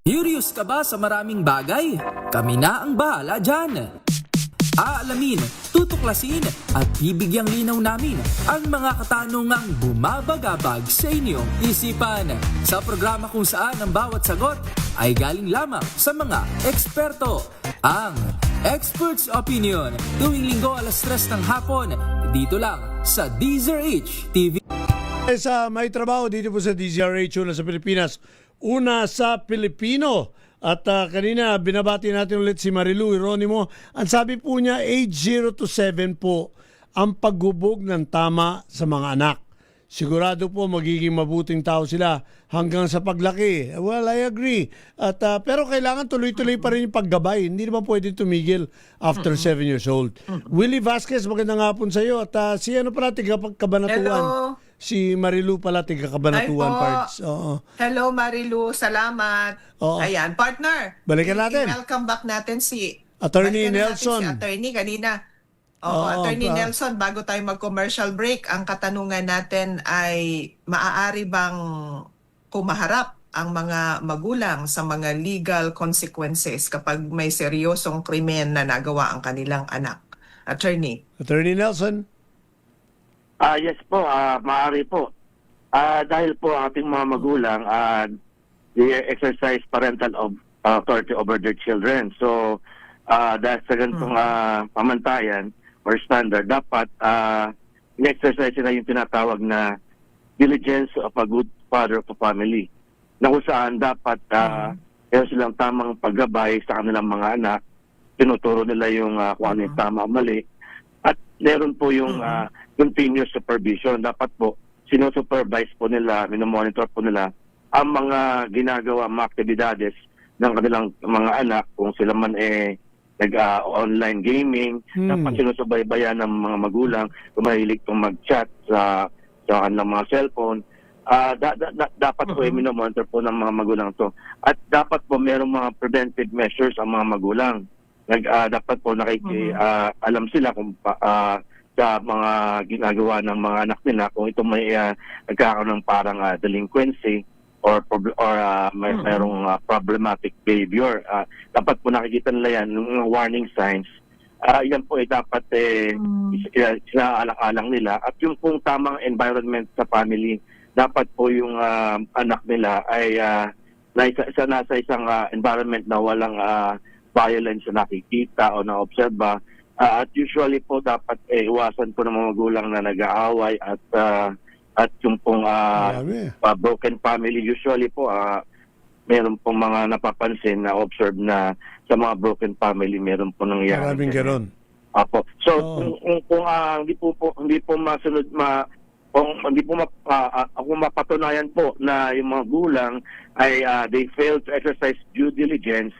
Curious ka ba sa maraming bagay? Kami na ang bahala dyan. Aalamin, tutuklasin at bibigyang linaw namin ang mga katanungang bumabagabag sa inyong isipan. Sa programa kung saan ang bawat sagot ay galing lamang sa mga eksperto. Ang Expert's Opinion, tuwing linggo alas 3 ng hapon, dito lang sa DZRH TV. Sa May Trabaho dito po sa DZRH na sa Pilipinas, una sa Pilipino. At kanina binabati natin ulit si Marilu Hieronimo. Ang sabi po niya, age 0 to 7 po ang paghubog ng tama sa mga anak. Sigurado po magiging mabuting tao sila hanggang sa paglaki. Well, I agree. At, pero kailangan tuloy-tuloy pa rin yung paggabay. Hindi naman pwede tumigil after 7 years old. Willie Vasquez, magandang hapon sa iyo. At si ano pala, tiga-kabanatuan? Hello. Si Marilu pala, tiga-kabanatuan parts. Oo. Hello Marilu, salamat. Oo. Ayan, partner. Balikan natin. Welcome back natin si Attorney balikan natin Nelson. Si Attorney kanina. Oo, Attorney Nelson, bago tayo mag-commercial break, ang katanungan natin ay maaari bang kumaharap ang mga magulang sa mga legal consequences kapag may seryosong krimen na nagawa ang kanilang anak? Attorney. Attorney Nelson. Yes po, maaari po. Dahil po ating mga magulang, they exercise parental authority over their children. So, dahil sa ganitong pamantayan or standard, dapat in-exercise na yung tinatawag na diligence of a good father of a family. Na kung saan dapat meron silang tamang paggabay sa kanilang mga anak, tinuturo nila yung kung ano yung tama o mali, at meron po yung continuous supervision. Dapat po, sinusupervise po nila, minomonitor po nila ang mga ginagawa, mga aktibidades ng kanilang mga anak, kung sila man nag-online gaming, dapat sinusubaybayan ng mga magulang kung mahilig pong mag-chat sa kanilang mga cellphone. Dapat po minomonitor po ng mga magulang to. At dapat po mayroong mga preventive measures ang mga magulang. Dapat po alam sila kung sa mga ginagawa ng mga anak nila, kung ito may nagkakaroon ng parang delinquency or mayroong problematic behavior. Dapat po nakikita nila yan, ng warning signs. Yan po dapat sinaalang-alang nila. At yung pong tamang environment sa family, dapat po yung anak nila ay nasa isang environment na walang violence na nakikita o na-obserba. At usually po dapat iwasan po ng mga magulang na nag-aaway at yung pong broken family. Usually po meron pong mga napapansin na observe na sa mga broken family meron po nangyayari. Maraming gano'n. Apo. So kung hindi po masunod kung mapatunayan po na yung mga gulang ay they fail to exercise due diligence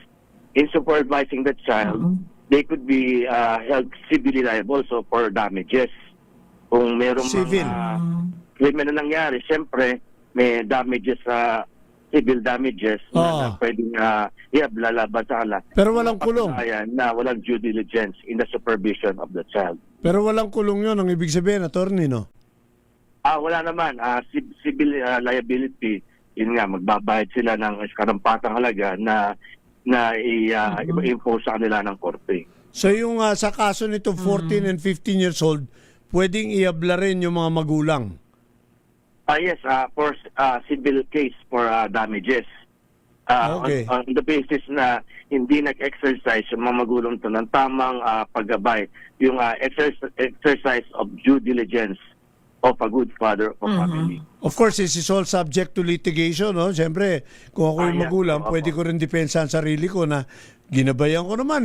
in supervising the child, they could be held civilly liable so for damages. Kung merong mga krimen na nangyari, siyempre may damages civil damages na pwedeng lalaban sa kanila. Pero walang kulong. Na walang due diligence in the supervision of the child. Pero walang kulong yun, ang ibig sabihin, attorney, no? Wala naman. Civil liability, yun nga, magbabayad sila ng karampatang halaga na i-impose sa kanila ng korte. So yung sa kaso nito 14 and 15 years old, pwedeng iabla rin yung mga magulang? Yes, for civil case for damages. Okay. On the basis na hindi nag-exercise yung mga magulang to ng tamang paggabay, yung exercise of due diligence of a good father of a family. Of course, this is all subject to litigation, no? Siyempre, kung ako yung magulang, pwede ko rin depensa ang sarili ko na ginabayan ko naman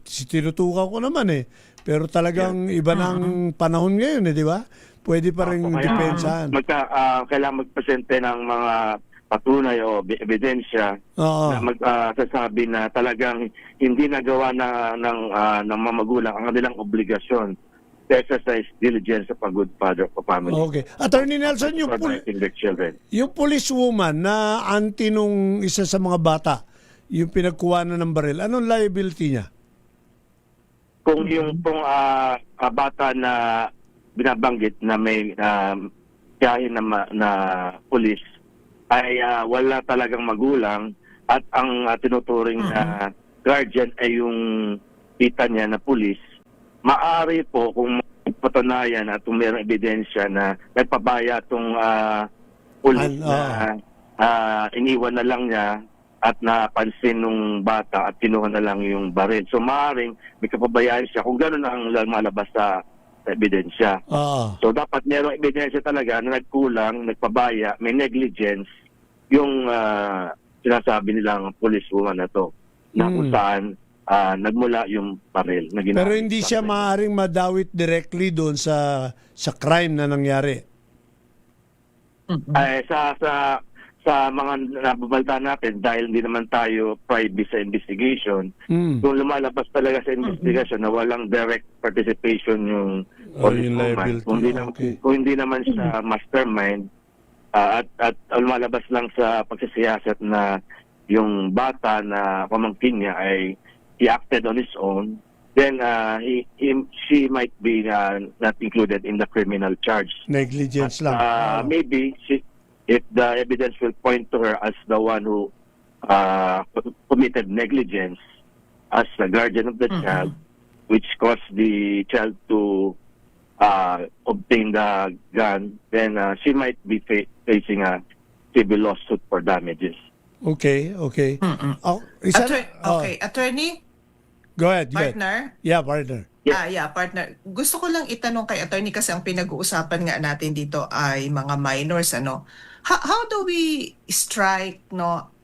tinutukan ko naman Pero talagang iba ng panahon ngayon, di ba? Pwede pa rin depensahan. Kailangan magpresente ng mga patunay o ebidensya na magsasabi na talagang hindi nagawa ng mga magulang ang kanilang obligasyon to exercise diligence of a good father of a family. Okay. Attorney Nelson, yung police woman na auntie nung isa sa mga bata, yung pinagkuhanan ng baril, anong liability niya? Kung yung pong bata na binabanggit na may tiyahin na pulis ay wala talagang magulang at ang tinuturing na guardian ay yung tita niya na pulis, maaari po kung patunayan at kung mayroong ebidensya na nagpabaya itong pulis na iniwan na lang niya at napansin nung bata at kinuha na lang yung baril. So maaaring may kapabayaan siya kung gano'n ang malabas sa ebidensya. So dapat mayroong ebidensya talaga na nagkulang, nagpabaya, may negligence yung sinasabi nilang police woman na to na kung saan nagmula yung baril na ginamit. Pero hindi siya maaaring madawit directly doon sa crime na nangyari. Sa mga nababalta natin, dahil hindi naman tayo privy sa investigation, kung lumalabas talaga sa investigation na walang direct participation yung police woman, kung hindi naman siya mastermind, at lumalabas lang sa pagsisiyasat na yung bata na pamangkin niya ay he acted on his own, then she might be not included in the criminal charge. Negligence lang. Maybe if the evidence will point to her as the one who committed negligence as the guardian of the child, which caused the child to obtain the gun, then she might be facing a civil lawsuit for damages. Okay. Attorney? Go ahead. Partner? Yeah, partner. Partner. Gusto ko lang itanong kay attorney kasi ang pinag-uusapan nga natin dito ay mga minors, ano. How do we strike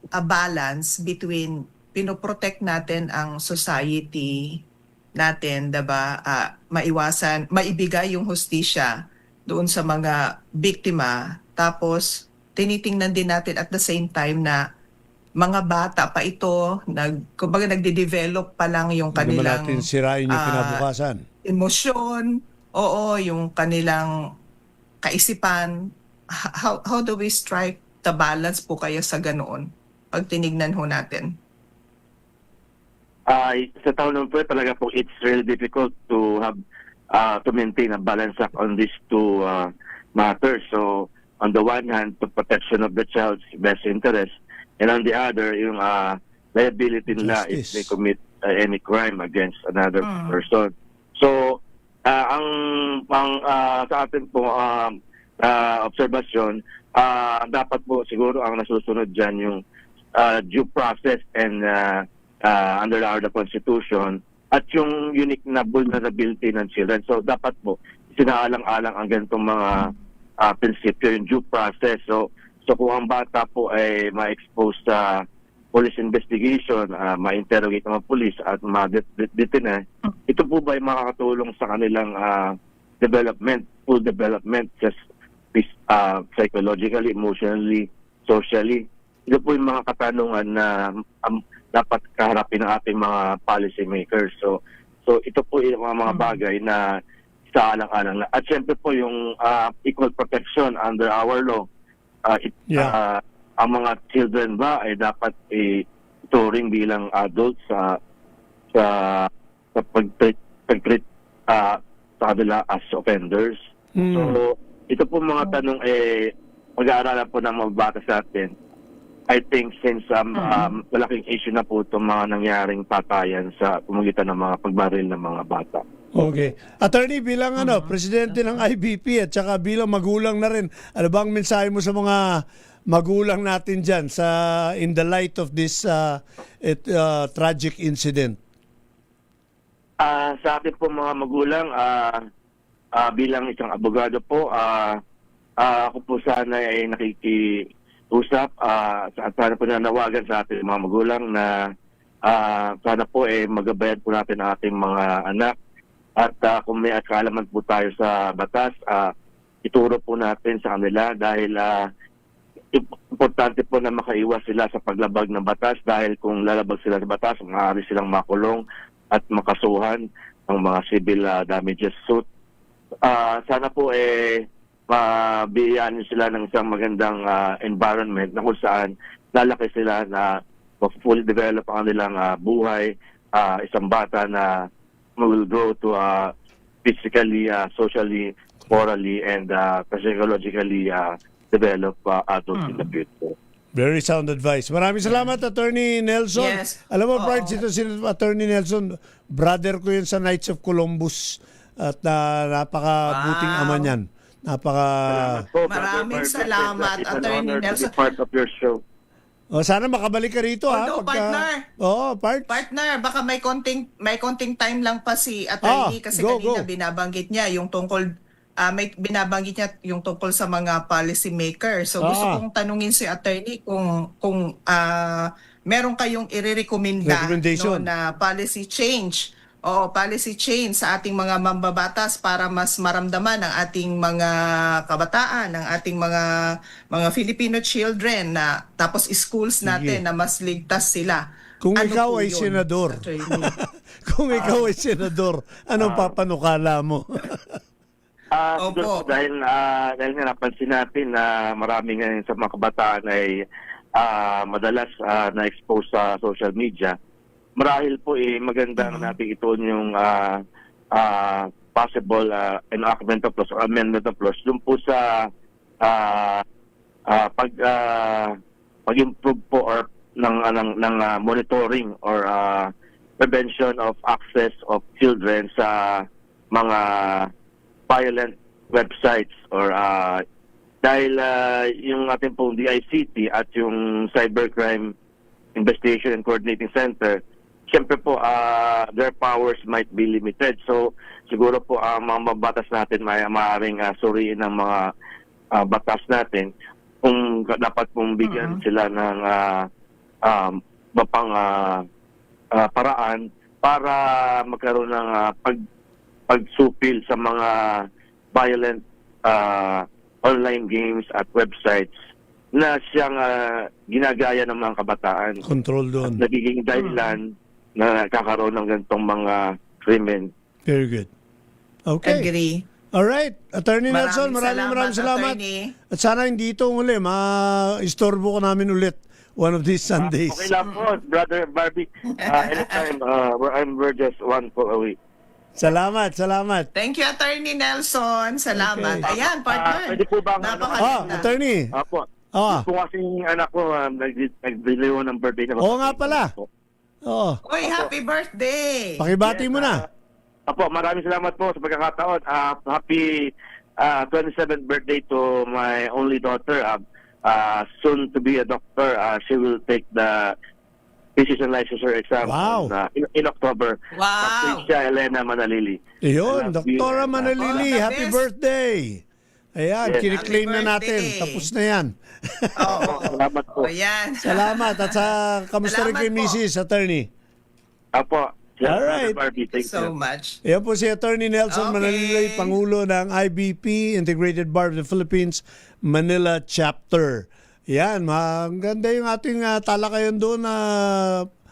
a balance between pinoprotect natin ang society natin, 'di ba? Maibigay yung hustisya doon sa mga biktima, tapos tinitingnan din natin at the same time na mga bata pa ito, kumbaga nagde-develop pa lang yung kanilang natin sirain yung kinabukasan. Emosyon, yung kanilang kaisipan. How do we strike the balance po kaya sa ganoon? Pag tinignan ho natin. Sa taon po talaga po it's really difficult to have to maintain a balance on these two matters. So on the one hand, the protection of the child's best interest, and on the other, yung liability nila if they commit any crime against another person. So ang sa atin po obserbasyon, dapat po siguro ang nasusunod dyan yung due process and under the Constitution at yung unique na vulnerability ng children. So dapat po sinaalang-alang ang ganitong mga prinsipyo, yung due process. So kung ang bata po ay ma-expose sa police investigation, ma-interrogate ng mga police at ma-detain, ito po ba ay makakatulong sa kanilang full development, just psychologically, emotionally, socially? Ito po yung mga katanungan na dapat kaharapin ng ating mga policy makers. So ito po yung mga bagay na isaalang-alang na. At syempre po yung equal protection under our law. Ang mga children ba ay dapat ituring bilang adults sa pag-treat sa kanila as offenders. So ito po mga tanong mag-aaralan po ng mga bata sa atin. I think since malaking issue na po itong mga nangyaring patayan sa pamagitan ng mga pagbaril ng mga bata. Okay. Attorney, bilang presidente ng IBP at saka bilang magulang na rin, ano bang mensahe mo sa mga magulang natin dyan in the light of this tragic incident? Sa akin po mga magulang, bilang isang abogado po, ako po sana ay nakikiusap at sana po nanawagan sa ating mga magulang na sana po magabayad po natin ang ating mga anak. At kung may kaalaman po tayo sa batas, ituro po natin sa kanila dahil importante po na makaiwas sila sa paglabag ng batas dahil kung lalabag sila sa batas, maaari silang makulong at makasuhan ng mga civil damages suit. Sana po mabiyaan sila ng isang magandang environment na kung saan lalaki sila na fully develop ang kanilang buhay, isang bata na will grow to physically, socially, morally, and psychologically develop adults in the future. Very sound advice. Maraming salamat, Attorney Nelson. Yes. Alam mo, Pards, ito si Attorney Nelson, brother ko yun sa Knights of Columbus at napakabuting ama niyan. Maraming salamat, Attorney Nelson. Part of your show. Sana makabalik ka rito, partner. Partner, baka may konting time lang pa si Attorney kasi kanina binabanggit niya yung tungkol yung tungkol sa mga policy maker. So gusto kong tanungin si Attorney kung meron kayong irerekomenda na policy change sa ating mga mambabatas para mas maramdaman ng ating mga kabataan, ng ating mga Filipino children na tapos schools natin na mas ligtas sila. Kung ikaw ay senador, anong papanukala mo? Siguro dahil nga napansin natin na marami ngayon sa mga kabataan ay madalas na-expose sa social media. Marahil po magandang natin ito yung possible enactment of laws or amendment of laws dun po sa pag-improve po or ng monitoring or prevention of access of children sa mga violent websites or dahil yung ating pong DICT at yung Cybercrime Investigation and Coordinating Center, siyempre po their powers might be limited. So siguro po mga batas natin maaaring suriin ng mga batas natin kung dapat pong bigyan sila ng mapang paraan para magkaroon ng pagsupil sa mga violent online games at websites na siyang ginagaya ng mga kabataan. Control doon. At nagiging dahilan na kakaroon ng ganitong mga krimen. Very good. Okay. Agree. Alright, Attorney Nelson, maraming salamat. Attorney. At sana hindi ito uli, ma-istorbo ko namin ulit one of these Sundays. Okay lang po, Brother Barbie. Anytime, we're just one call away. Salamat. Thank you, Attorney Nelson. Salamat. Okay. Ayan, partner. Pwede po ba Attorney. Apo. Po kasing anak ko, nag-deliver ng birthday na. Oo nga pala. Oo. Uy, happy birthday! Pakibati mo na. Apo, maraming salamat po sa pagkakataon. Happy 27th birthday to my only daughter. Soon to be a doctor. She will take the physician licensure exam in October. Wow! Siya, Elena Manalili. Iyon, Doktora Manalili, happy birthday! Ayan, Yes. kiniklaim na natin. Tapos na yan. Salamat po. Ayan. Salamat. At kamusta rin kay Mrs. Attorney? Apo. Alright. Thank you so much. Ayan po si Attorney Nelson Manalili, Pangulo ng IBP, Integrated Bar of the Philippines, Manila Chapter. Yan, maganda yung ating talakayan doon na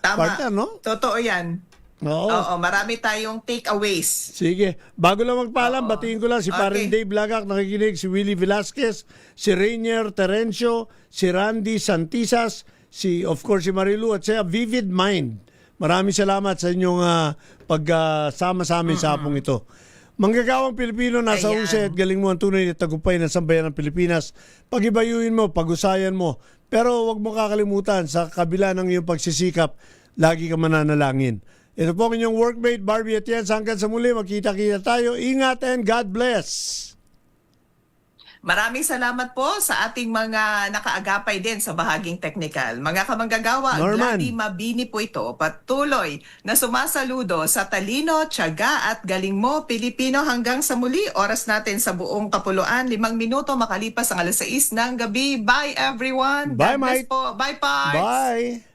partner, no? Totoo yan. Oo, marami tayong takeaways. Sige. Bago lang magpaalam, batiin ko lang si Paring Dave Lagak, nakikinig, si Willie Velasquez, si Rainier Terencio, si Randy Santisas, of course si Marilu at siya Vivid Mind. Maraming salamat sa inyong pagsama sa amin sa hapong ito. Manggagawang Pilipino, nasa husay at galing mo ang tunay na tagumpay ng sambayan ng Pilipinas. Pag-ibayuhin mo, pag-usayan mo. Pero huwag mo kakalimutan, sa kabila ng iyong pagsisikap, lagi ka mananalangin. Ito po ang inyong workmate, Barbie Atienza. Hanggang sa muli, magkita-kita tayo. Ingat and God bless! Maraming salamat po sa ating mga nakaagapay din sa bahaging technical. Mga kamanggagawa, Norman. Glady Mabini po ito, patuloy na sumasaludo sa talino, tiyaga at galing mo, Pilipino. Hanggang sa muli, oras natin sa buong kapuluan, 5 minuto makalipas ang 6:00 ng gabi. Bye everyone! Bye, God bless Mike! po. Bye, Parts! Bye!